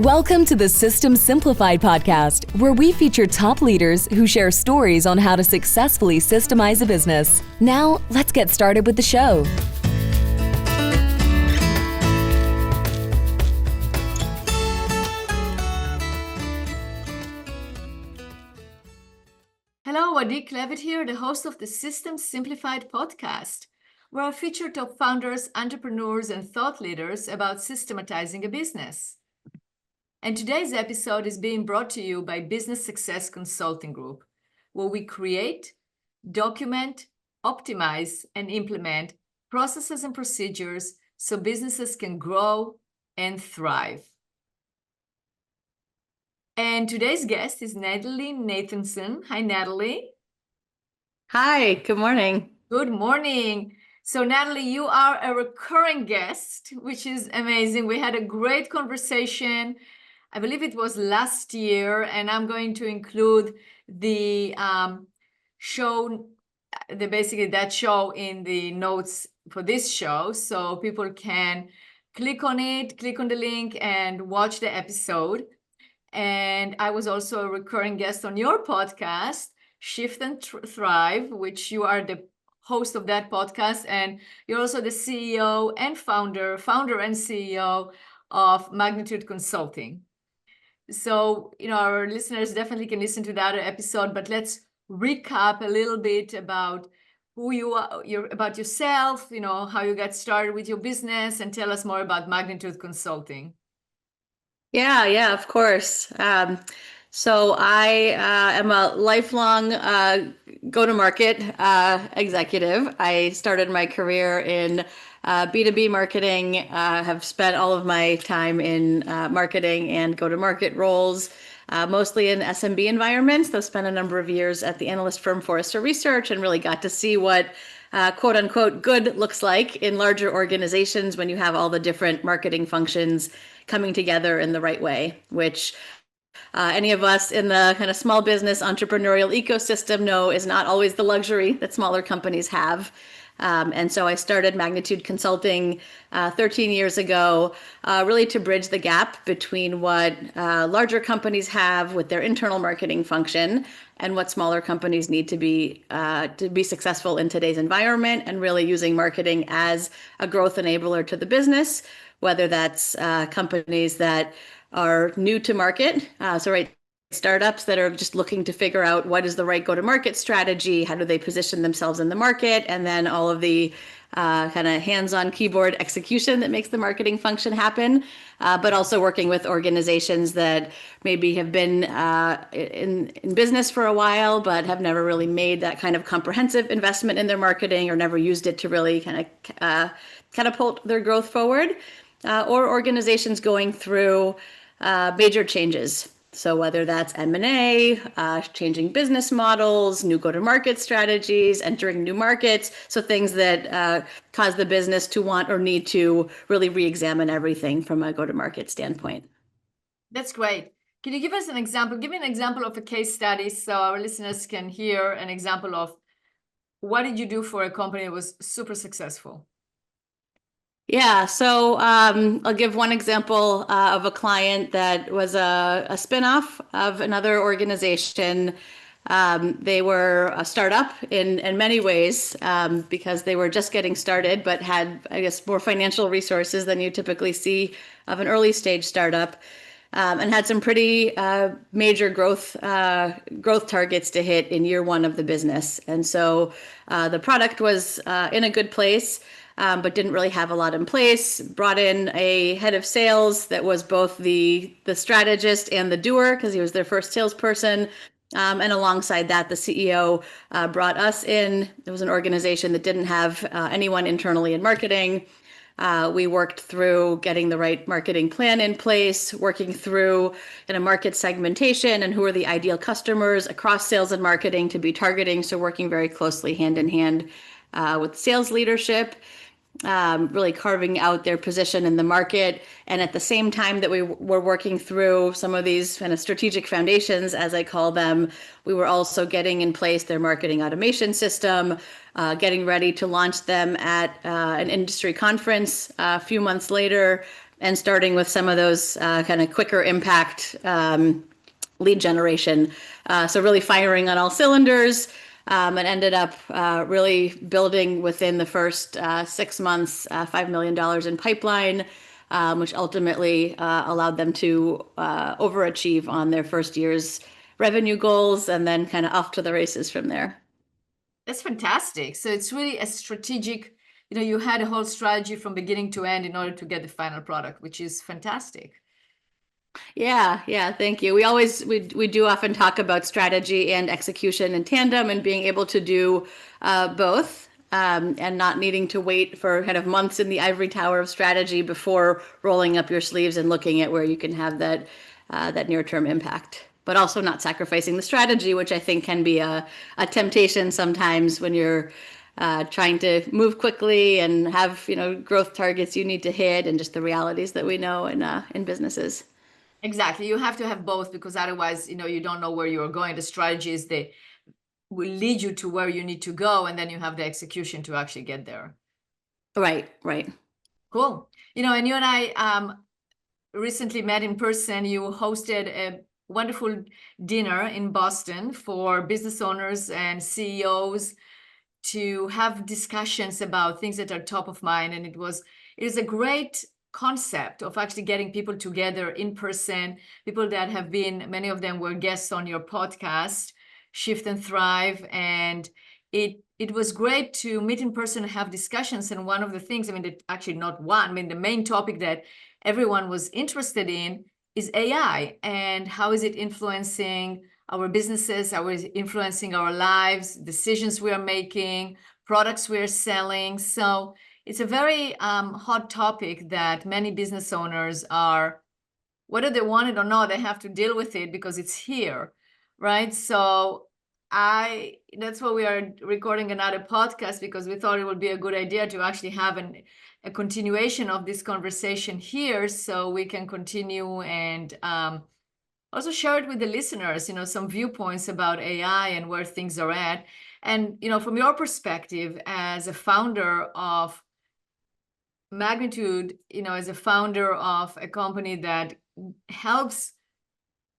Welcome to the System Simplified podcast, where we feature top leaders who share stories on how to successfully systemize a business. Now, let's get started with the show. Hello, Adi Klevit here, the host of the System Simplified podcast, where I feature top founders, entrepreneurs, and thought leaders about systematizing a business. And today's episode is being brought to you by Business Success Consulting Group, where we create, document, optimize, and implement processes and procedures so businesses can grow and thrive. And today's guest is Natalie Nathanson. Hi, Natalie. Hi, good morning. Good morning. So, Natalie, you are a recurring guest, which is amazing. We had a great conversation. I believe it was last year, and I'm going to include the show, basically that show in the notes for this show, so people can click on it, click on the link, and watch the episode. And I was also a recurring guest on your podcast, Shift and Thrive, which you are the host of that podcast, and you're also the CEO and founder and CEO of Magnetude Consulting. So, our listeners definitely can listen to that episode, but let's recap a little bit about who you are, about yourself, how you got started with your business, and tell us more about Magnetude Consulting. Yeah, of course. So I am a lifelong go-to-market executive. I started my career in B2B marketing, have spent all of my time in marketing and go-to-market roles, mostly in SMB environments. I've spent a number of years at the analyst firm Forrester Research and really got to see what quote unquote good looks like in larger organizations when you have all the different marketing functions coming together in the right way, which any of us in the kind of small business entrepreneurial ecosystem know is not always the luxury that smaller companies have. And so I started Magnetude Consulting 13 years ago, really to bridge the gap between what larger companies have with their internal marketing function and what smaller companies need to be successful in today's environment, and really using marketing as a growth enabler to the business, whether that's companies that are new to market, startups that are just looking to figure out what is the right go-to-market strategy, how do they position themselves in the market, and then all of the kind of hands-on keyboard execution that makes the marketing function happen, but also working with organizations that maybe have been in business for a while, but have never really made that kind of comprehensive investment in their marketing, or never used it to really kind of catapult their growth forward, or organizations going through major changes. So whether that's M&A, changing business models, new go-to-market strategies, entering new markets, so things that cause the business to want or need to really re-examine everything from a go-to-market standpoint. That's great. Can you give us an example? Give me an example of a case study so our listeners can hear an example of what did you do for a company that was super successful? Yeah, so I'll give one example of a client that was a spinoff of another organization. They were a startup in many ways because they were just getting started, but had, I guess, more financial resources than you typically see of an early stage startup, and had some pretty major growth targets to hit in year one of the business. And so the product was in a good place, but didn't really have a lot in place. Brought in a head of sales that was both the strategist and the doer, because he was their first salesperson. And alongside that, the CEO brought us in. It was an organization that didn't have anyone internally in marketing. We worked through getting the right marketing plan in place, working through in a market segmentation and who are the ideal customers across sales and marketing to be targeting. So working very closely hand in hand with sales leadership. really carving out their position in the market. And at the same time that we were working through some of these kind of strategic foundations, as I call them, we were also getting in place their marketing automation system, getting ready to launch them at an industry conference a few months later, and starting with some of those kind of quicker impact lead generation. So really firing on all cylinders, and ended up really building within the first 6 months, $5 million in pipeline, which ultimately allowed them to overachieve on their first year's revenue goals, and then kind of off to the races from there. That's fantastic. So it's really a strategic, you had a whole strategy from beginning to end in order to get the final product, which is fantastic. Yeah, thank you. We do often talk about strategy and execution in tandem, and being able to do both, and not needing to wait for kind of months in the ivory tower of strategy before rolling up your sleeves and looking at where you can have that near-term impact. But also not sacrificing the strategy, which I think can be a temptation sometimes when you're trying to move quickly and have growth targets you need to hit, and just the realities that we know in businesses. Exactly. You have to have both, because otherwise, you don't know where you're going. The strategies, they will lead you to where you need to go, and then you have the execution to actually get there. Right. Cool. And you and I recently met in person. You hosted a wonderful dinner in Boston for business owners and CEOs to have discussions about things that are top of mind. And it is a great concept of actually getting people together in person, people that have been, many of them were guests on your podcast, Shift and Thrive. And it was great to meet in person and have discussions. And one of the things, actually not one, the main topic that everyone was interested in is AI, and how is it influencing our businesses, how is it influencing our lives, decisions we are making, products we are selling. So it's a very hot topic that many business owners are, whether they want it or not, they have to deal with it because it's here, right? So that's why we are recording another podcast, because we thought it would be a good idea to actually have a continuation of this conversation here, so we can continue and also share it with the listeners, some viewpoints about AI and where things are at. And, from your perspective as a founder of Magnetude, as a founder of a company that helps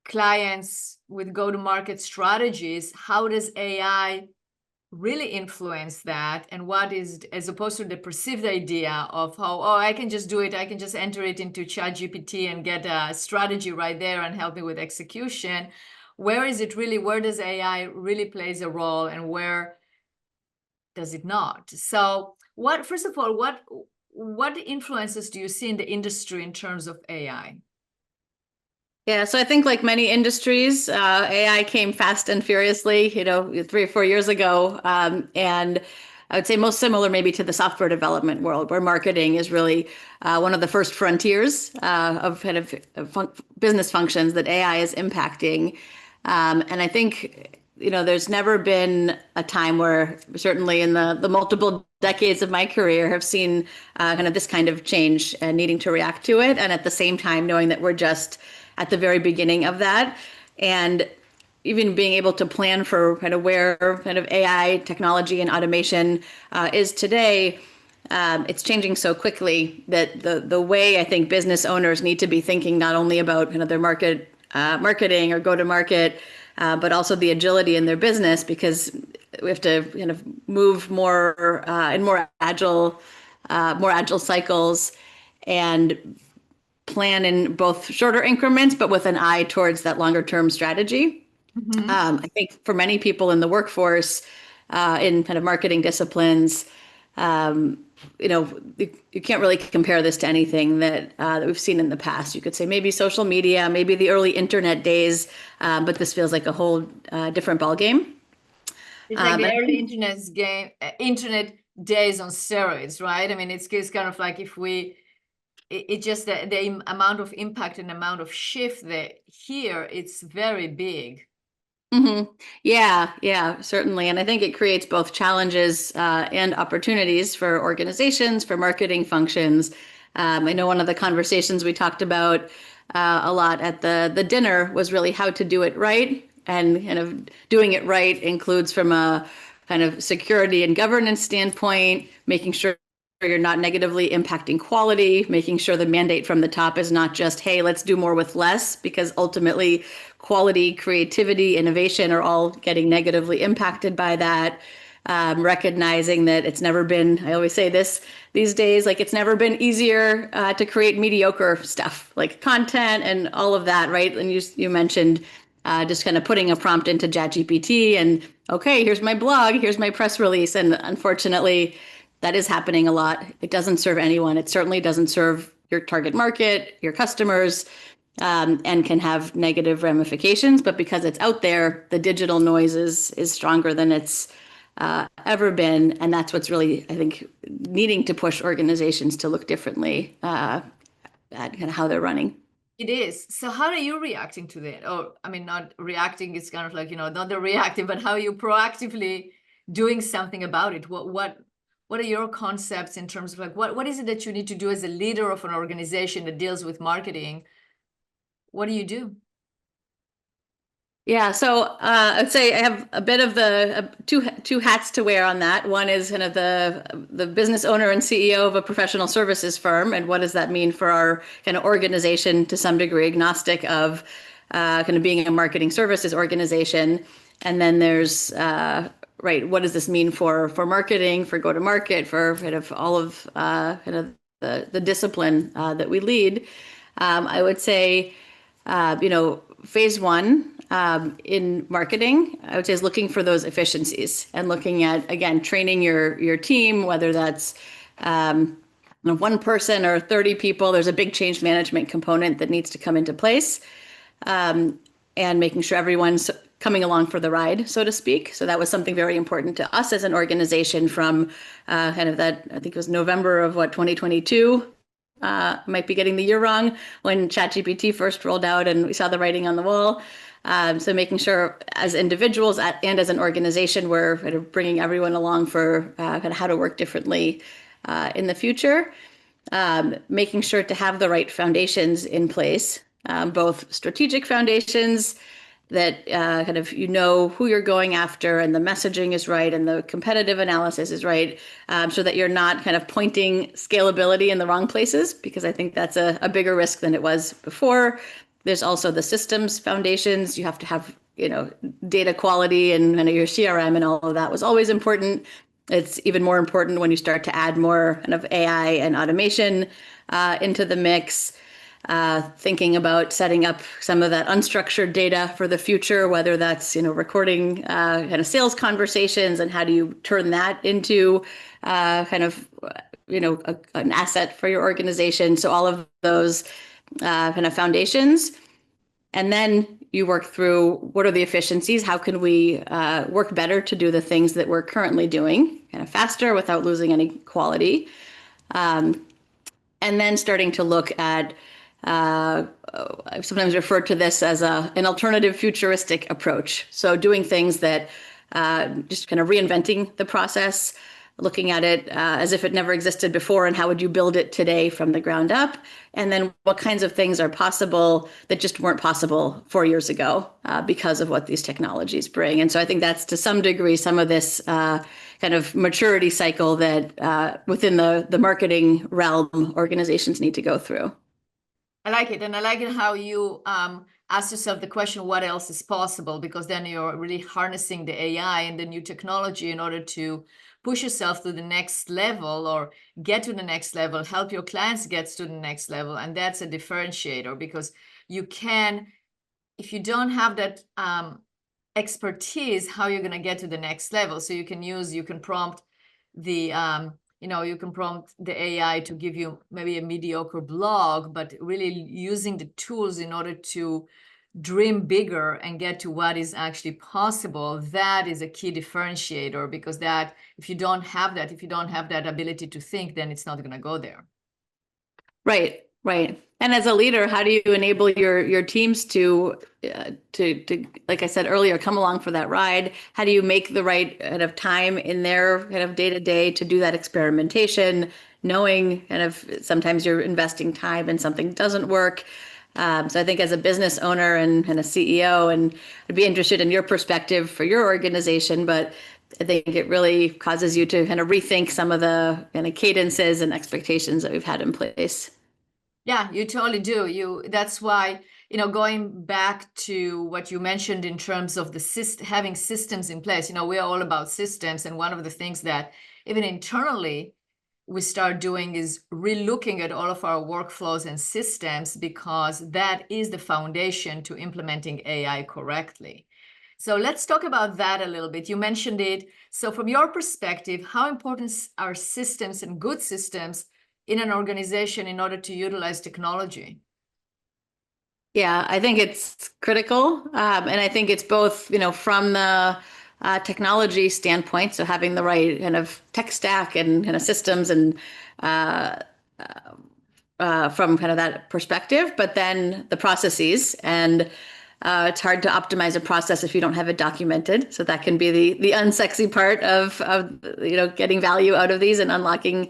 clients with go-to-market strategies, how does AI really influence that? And what is, as opposed to the perceived idea of how, I can just do it, I can just enter it into ChatGPT and get a strategy right there and help me with execution, where is it really, where does AI really plays a role, and where does it not? So first of all, what influences do you see in the industry in terms of AI? Yeah, so I think like many industries, AI came fast and furiously, 3 or 4 years ago. And I would say most similar maybe to the software development world, where marketing is really one of the first frontiers of kind of business functions that AI is impacting. And I think, there's never been a time where, certainly in the multiple decades of my career, have seen kind of this kind of change and needing to react to it. And at the same time, knowing that we're just at the very beginning of that, and even being able to plan for kind of where kind of AI technology and automation is today. It's changing so quickly that the way I think business owners need to be thinking not only about kind of their marketing or go to market, but also the agility in their business, because we have to kind of move more in more agile cycles, and plan in both shorter increments, but with an eye towards that longer term strategy. Mm-hmm. I think for many people in the workforce, in kind of marketing disciplines, you can't really compare this to anything that we've seen in the past. You could say maybe social media, maybe the early internet days, but this feels like a whole different ballgame. It's like the early internet days on steroids, right? It's kind of like it's just the amount of impact and amount of shift that here, it's very big. Hmm. Yeah, certainly. And I think it creates both challenges and opportunities for organizations, for marketing functions. I know one of the conversations we talked about a lot at the dinner was really how to do it right. And kind of doing it right includes from a kind of security and governance standpoint, making sure you're not negatively impacting quality, making sure the mandate from the top is not just, hey, let's do more with less, because ultimately quality, creativity, innovation are all getting negatively impacted by that. Recognizing that it's never been, I always say this these days, like it's never been easier to create mediocre stuff like content and all of that, right? And you mentioned just kind of putting a prompt into ChatGPT and, okay, here's my blog, here's my press release. And unfortunately, that is happening a lot. It doesn't serve anyone. It certainly doesn't serve your target market, your customers, and can have negative ramifications. But because it's out there, the digital noise is stronger than it's ever been. And that's what's really, I think, needing to push organizations to look differently at kind of how they're running. It is. So how are you reacting to that? Or, I mean, not reacting, it's kind of like, not the reactive, but how you proactively doing something about it. What are your concepts in terms of like, what is it that you need to do as a leader of an organization that deals with marketing? What do you do? Yeah, so I'd say I have a bit of the two hats to wear on that. One is kind of the business owner and CEO of a professional services firm, and what does that mean for our kind of organization to some degree, agnostic of kind of being a marketing services organization. And then there's right, what does this mean for marketing, for go-to-market, for kind of all of kind of the discipline that we lead. I would say, phase one in marketing, I would say, is looking for those efficiencies and looking at, again, training your team, whether that's one person or 30 people. There's a big change management component that needs to come into place, and making sure everyone's coming along for the ride, so to speak. So that was something very important to us as an organization from kind of that, I think it was November of 2022. Might be getting the year wrong, when ChatGPT first rolled out and we saw the writing on the wall. So making sure as individuals and as an organization, we're kind of bringing everyone along for kind of how to work differently in the future. Making sure to have the right foundations in place, both strategic foundations that kind of who you're going after and the messaging is right and the competitive analysis is right, so that you're not kind of pointing scalability in the wrong places, because I think that's a bigger risk than it was before. There's also the systems foundations. You have to have data quality and your CRM and all of that was always important. It's even more important when you start to add more kind of AI and automation into the mix. Thinking about setting up some of that unstructured data for the future, whether that's recording kind of sales conversations, and how do you turn that into kind of an asset for your organization. So all of those kind of foundations, and then you work through what are the efficiencies, how can we work better to do the things that we're currently doing kind of faster without losing any quality, and then starting to look at I've sometimes referred to this as an alternative futuristic approach. So doing things that just kind of reinventing the process, looking at it as if it never existed before, and how would you build it today from the ground up? And then what kinds of things are possible that just weren't possible 4 years ago because of what these technologies bring. And so I think that's to some degree some of this kind of maturity cycle that within the marketing realm organizations need to go through. I like it. And I like it how you ask yourself the question, what else is possible? Because then you're really harnessing the AI and the new technology in order to push yourself to the next level, or get to the next level, help your clients get to the next level. And that's a differentiator, because you can, if you don't have that expertise, how you're going to get to the next level. So you can prompt the you can prompt the AI to give you maybe a mediocre blog, but really using the tools in order to dream bigger and get to what is actually possible. That is a key differentiator, because that, if you don't have that ability to think, then it's not going to go there. Right. And as a leader, how do you enable your teams to like I said earlier, come along for that ride? How do you make the right kind of time in their kind of day to day to do that experimentation, knowing kind of sometimes you're investing time and something doesn't work? So I think as a business owner and a CEO, and I'd be interested in your perspective for your organization, but I think it really causes you to kind of rethink some of the kind of cadences and expectations that we've had in place. Yeah, you totally do. That's why, going back to what you mentioned in terms of having systems in place, we're all about systems. And one of the things that even internally we start doing is relooking at all of our workflows and systems, because that is the foundation to implementing AI correctly. So let's talk about that a little bit. You mentioned it. So from your perspective, how important are systems and good systems in an organization in order to utilize technology? Yeah, I think it's critical. And I think it's both, from the technology standpoint, so having the right kind of tech stack and kind of systems and from kind of that perspective, but then the processes. And it's hard to optimize a process if you don't have it documented. So that can be the unsexy part of getting value out of these and unlocking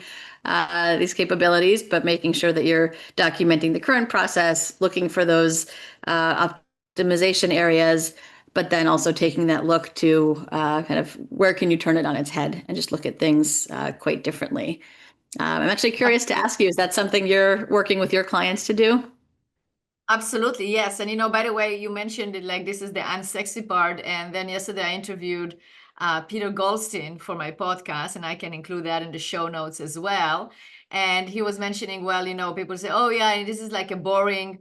these capabilities, but making sure that you're documenting the current process, looking for those optimization areas, but then also taking that look to kind of where can you turn it on its head and just look at things quite differently. I'm actually curious to ask you, is that something you're working with your clients to do? Absolutely, yes. And by the way, you mentioned it, like this is the unsexy part. And then yesterday I interviewed Peter Goldstein for my podcast, and I can include that in the show notes as well. And he was mentioning, well, people say, oh yeah, this is like a boring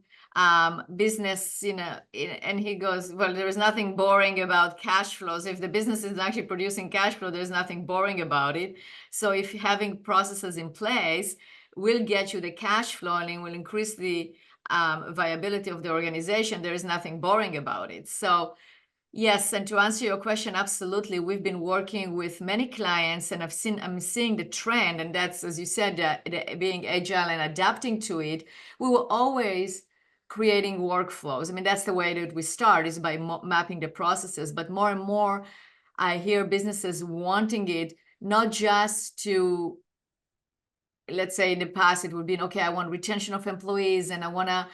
business, and he goes, well, there is nothing boring about cash flows. If the business is actually producing cash flow, there's nothing boring about it. So if having processes in place will get you the cash flow and it will increase the viability of the organization, there is nothing boring about it. So yes, and to answer your question, absolutely. We've been working with many clients, and I'm seeing the trend, and that's, as you said, being agile and adapting to it. We were always creating workflows. I mean, that's the way that we start, is by mapping the processes. But more and more, I hear businesses wanting it, not just to, let's say in the past, it would be, okay, I want retention of employees and I want to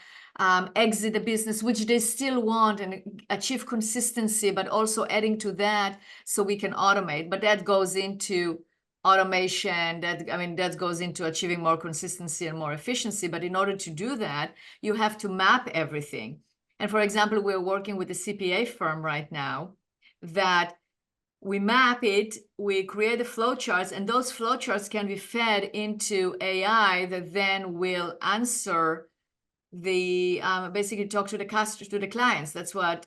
exit the business, which they still want, and achieve consistency, but also adding to that so we can automate. But that goes into automation, that goes into achieving more consistency and more efficiency. But in order to do that, you have to map everything. And for example, we're working with a CPA firm right now that we map it, we create the flowcharts, and those flowcharts can be fed into AI that then will answer basically talk to the clients. That's what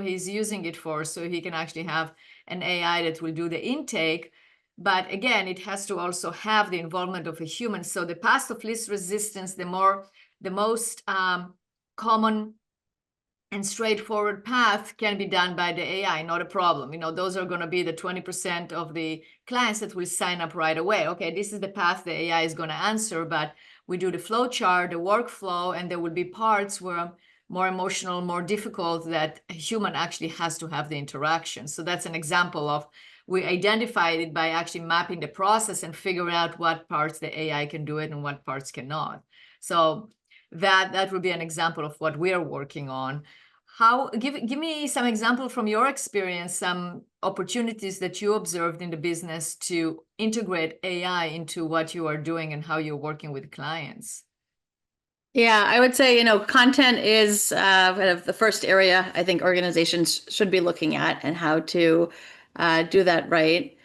he's using it for. So he can actually have an AI that will do the intake. But again, it has to also have the involvement of a human. So the path of least resistance, the most common and straightforward path can be done by the AI, not a problem. Those are going to be the 20% of the clients that will sign up right away. Okay, this is the path the AI is going to answer, but we do the flow chart, the workflow, and there will be parts where more emotional, more difficult, that a human actually has to have the interaction. So that's an example of, we identified it by actually mapping the process and figuring out what parts the AI can do it and what parts cannot. So that would be an example of what we are working on. Give me some example from your experience, some opportunities that you observed in the business to integrate AI into what you are doing and how you're working with clients. Yeah, I would say, content is kind of the first area I think organizations should be looking at, and how to do that right.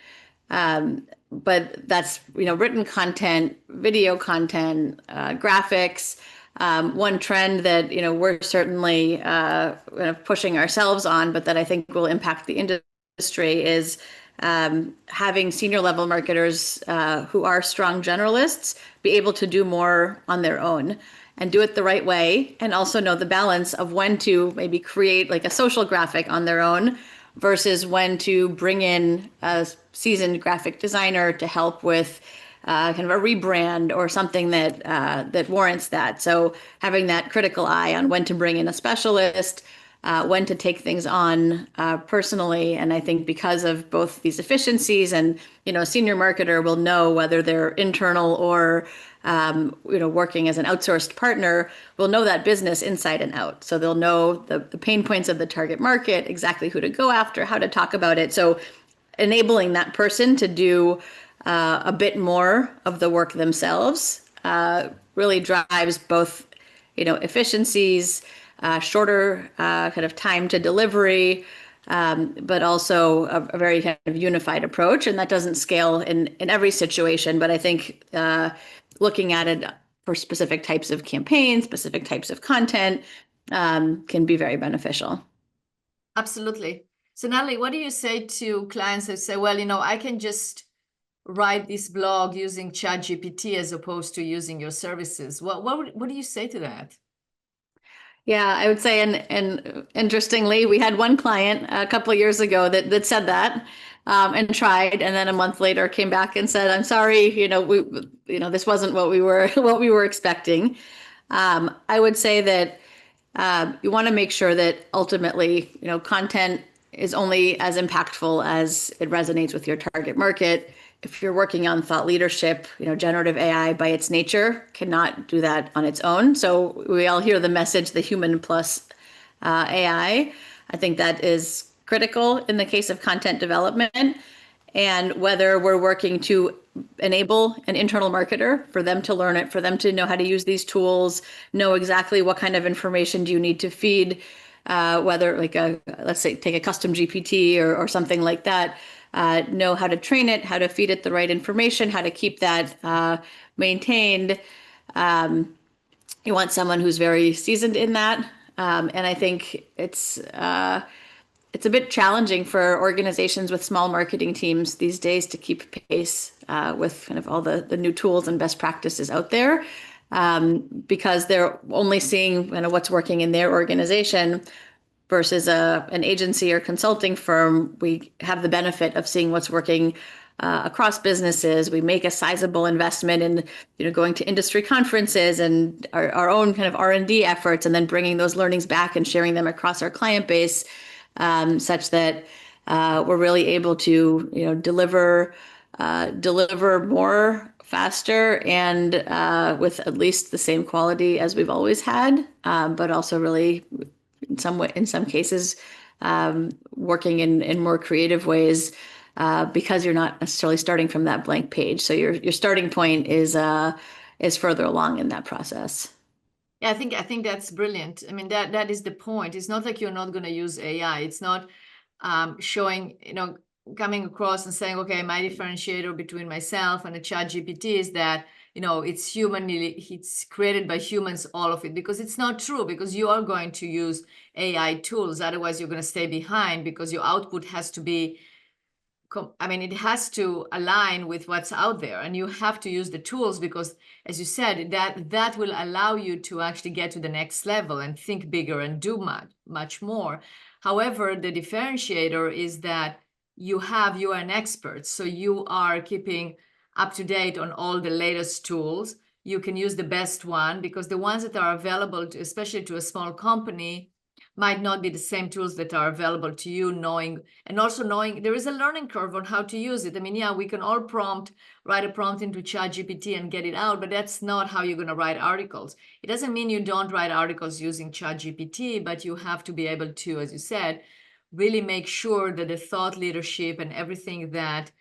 But that's, written content, video content, graphics. One trend that, we're certainly kind of pushing ourselves on, but that I think will impact the industry, is having senior level marketers who are strong generalists be able to do more on their own and do it the right way, and also know the balance of when to maybe create like a social graphic on their own versus when to bring in a seasoned graphic designer to help with kind of a rebrand or something that warrants that. So having that critical eye on when to bring in a specialist, when to take things on personally. And I think because of both these efficiencies and, a senior marketer will know whether they're internal or, working as an outsourced partner, will know that business inside and out. So they'll know the pain points of the target market, exactly who to go after, how to talk about it. So enabling that person to do a bit more of the work themselves really drives both, efficiencies, shorter kind of time to delivery, but also a very kind of unified approach. And that doesn't scale in every situation. But I think looking at it for specific types of campaigns, specific types of content can be very beneficial. Absolutely. So Natalie, what do you say to clients that say, well, I can just write this blog using ChatGPT as opposed to using your services? What do you say to that? Yeah, I would say, and interestingly, we had one client a couple of years ago that said that and tried, and then a month later came back and said, "I'm sorry, this wasn't what we were expecting." I would say that you want to make sure that ultimately, content is only as impactful as it resonates with your target market. If you're working on thought leadership, generative AI by its nature cannot do that on its own. So we all hear the message, the human plus AI. I think that is critical in the case of content development. And whether we're working to enable an internal marketer for them to learn it, for them to know how to use these tools, know exactly what kind of information do you need to feed, whether like let's say take a custom GPT or something like that, know how to train it, how to feed it the right information, how to keep that maintained. You want someone who's very seasoned in that. And I think it's a bit challenging for organizations with small marketing teams these days to keep pace with kind of all the new tools and best practices out there, because they're only seeing what's working in their organization versus an agency or consulting firm. We have the benefit of seeing what's working across businesses. We make a sizable investment in going to industry conferences and our own kind of R&D efforts, and then bringing those learnings back and sharing them across our client base, such that we're really able to deliver more faster and with at least the same quality as we've always had, but also really in some cases working in more creative ways, because you're not necessarily starting from that blank page. So your starting point is further along in that process. Yeah, I think that's brilliant. I mean, that is the point. It's not like you're not going to use AI. It's not showing, coming across and saying, okay, my differentiator between myself and a ChatGPT is that, it's created by humans, all of it, because it's not true, because you are going to use AI tools. Otherwise, you're going to stay behind, because your output has to be, it has to align with what's out there, and you have to use the tools, because as you said, that will allow you to actually get to the next level and think bigger and do much more. However, the differentiator is that you are an expert, so you are keeping up to date on all the latest tools. You can use the best one, because the ones that are available to, especially to a small company, might not be the same tools that are available to you, knowing there is a learning curve on how to use it. We can all write a prompt into ChatGPT and get it out, but that's not how you're going to write articles. It doesn't mean you don't write articles using ChatGPT, but you have to be able to, as you said, really make sure that the thought leadership and everything that,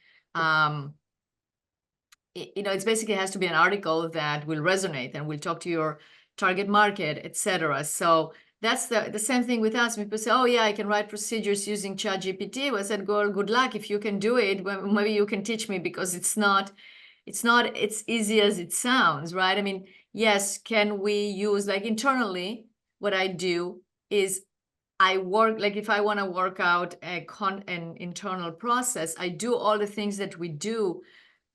it basically has to be an article that will resonate and will talk to your target market, etc. So that's the same thing with us. People say, oh yeah, I can write procedures using ChatGPT. I said, girl, good luck. If you can do it, maybe you can teach me, because it's not as easy as it sounds, right? Yes, can we use, like, internally, what I do is I work, like, if I want to work out an internal process, I do all the things that we do,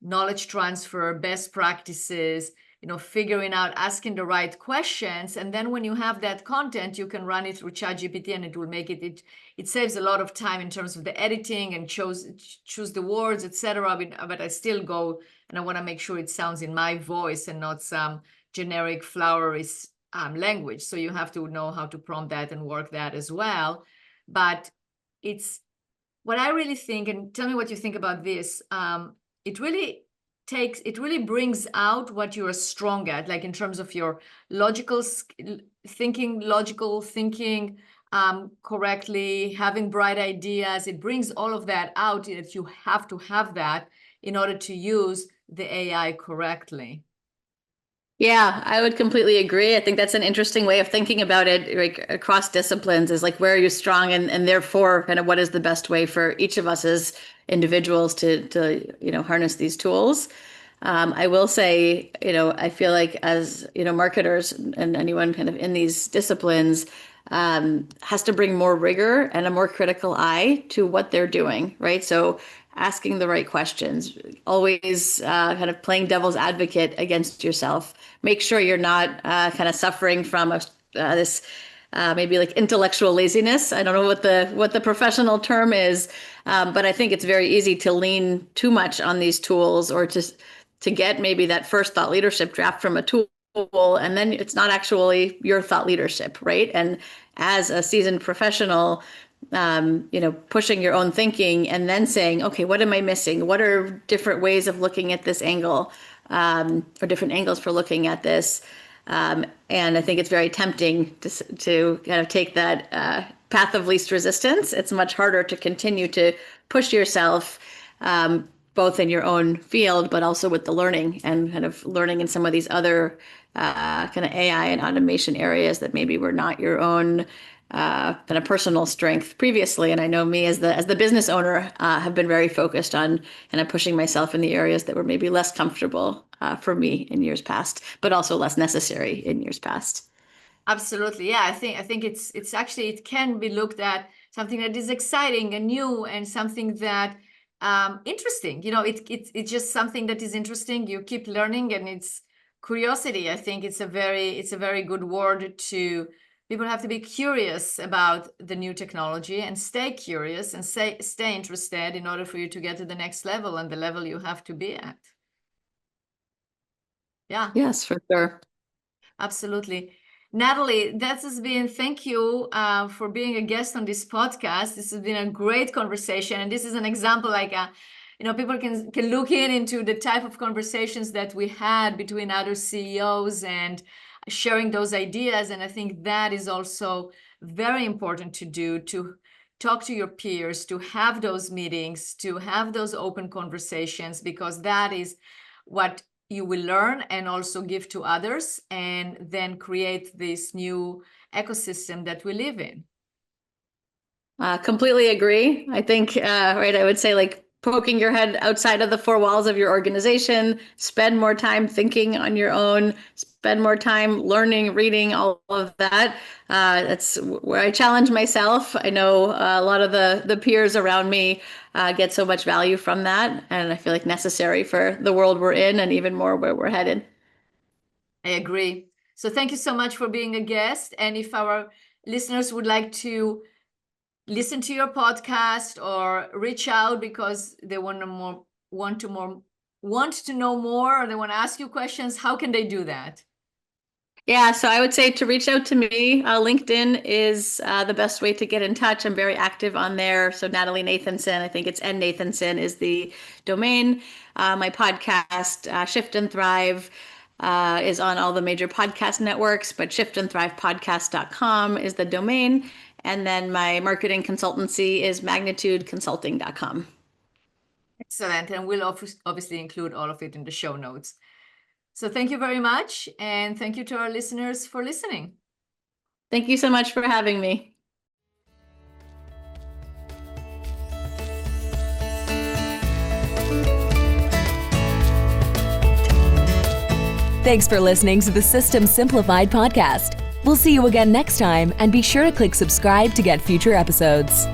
knowledge transfer, best practices, figuring out, asking the right questions. And then when you have that content, you can run it through ChatGPT and it will make it saves a lot of time in terms of the editing and choose the words, etc. But I still go and I want to make sure it sounds in my voice and not some generic flowery language. So you have to know how to prompt that and work that as well. But it's what I really think, and tell me what you think about this. It really brings out what you are strong at, like in terms of your logical thinking correctly, having bright ideas. It brings all of that out, that you have to have that in order to use the AI correctly. Yeah, I would completely agree. I think that's an interesting way of thinking about it, like across disciplines, is like, where are you strong, and therefore kind of what is the best way for each of us as individuals to harness these tools. I will say, I feel like as, marketers and anyone kind of in these disciplines has to bring more rigor and a more critical eye to what they're doing, right? So asking the right questions, always kind of playing devil's advocate against yourself. Make sure you're not kind of suffering from this maybe like intellectual laziness. I don't know what the professional term is, but I think it's very easy to lean too much on these tools, or to get maybe that first thought leadership draft from a tool, and then it's not actually your thought leadership, right? And as a seasoned professional, pushing your own thinking and then saying, okay, what am I missing? What are different ways of looking at this angle, or different angles for looking at this? And I think it's very tempting to kind of take that path of least resistance. It's much harder to continue to push yourself, both in your own field, but also with the learning and kind of learning in some of these other kind of AI and automation areas that maybe were not your own kind of personal strength previously. And I know me as the business owner have been very focused on kind of pushing myself in the areas that were maybe less comfortable for me in years past, but also less necessary in years past. Absolutely. Yeah, I think it's actually, it can be looked at something that is exciting and new, and something that interesting. It's just something that is interesting. You keep learning, and it's curiosity. I think it's a very good word to people. Have to be curious about the new technology and stay curious and stay interested in order for you to get to the next level, and the level you have to be at. Yeah. Yes, for sure. Absolutely. Natalie, thank you for being a guest on this podcast. This has been a great conversation. And this is an example, like, people can look into the type of conversations that we had between other CEOs and sharing those ideas. And I think that is also very important to do, to talk to your peers, to have those meetings, to have those open conversations, because that is what you will learn and also give to others, and then create this new ecosystem that we live in. Completely agree. I think, right, I would say, like, poking your head outside of the four walls of your organization, spend more time thinking on your own, spend more time learning, reading, all of that. That's where I challenge myself. I know a lot of the peers around me get so much value from that, and I feel like necessary for the world we're in, and even more where we're headed. I agree. So thank you so much for being a guest. And if our listeners would like to listen to your podcast or reach out because they want to know more, or they want to ask you questions, how can they do that? Yeah, so I would say to reach out to me. LinkedIn is the best way to get in touch. I'm very active on there. So Natalie Nathanson, I think it's Nathanson is the domain. My podcast, Shift and Thrive, is on all the major podcast networks, but shiftandthrivepodcast.com is the domain. And then my marketing consultancy is magnitudeconsulting.com. Excellent. And we'll obviously include all of it in the show notes. So thank you very much. And thank you to our listeners for listening. Thank you so much for having me. Thanks for listening to the System Simplified podcast. We'll see you again next time, and be sure to click subscribe to get future episodes.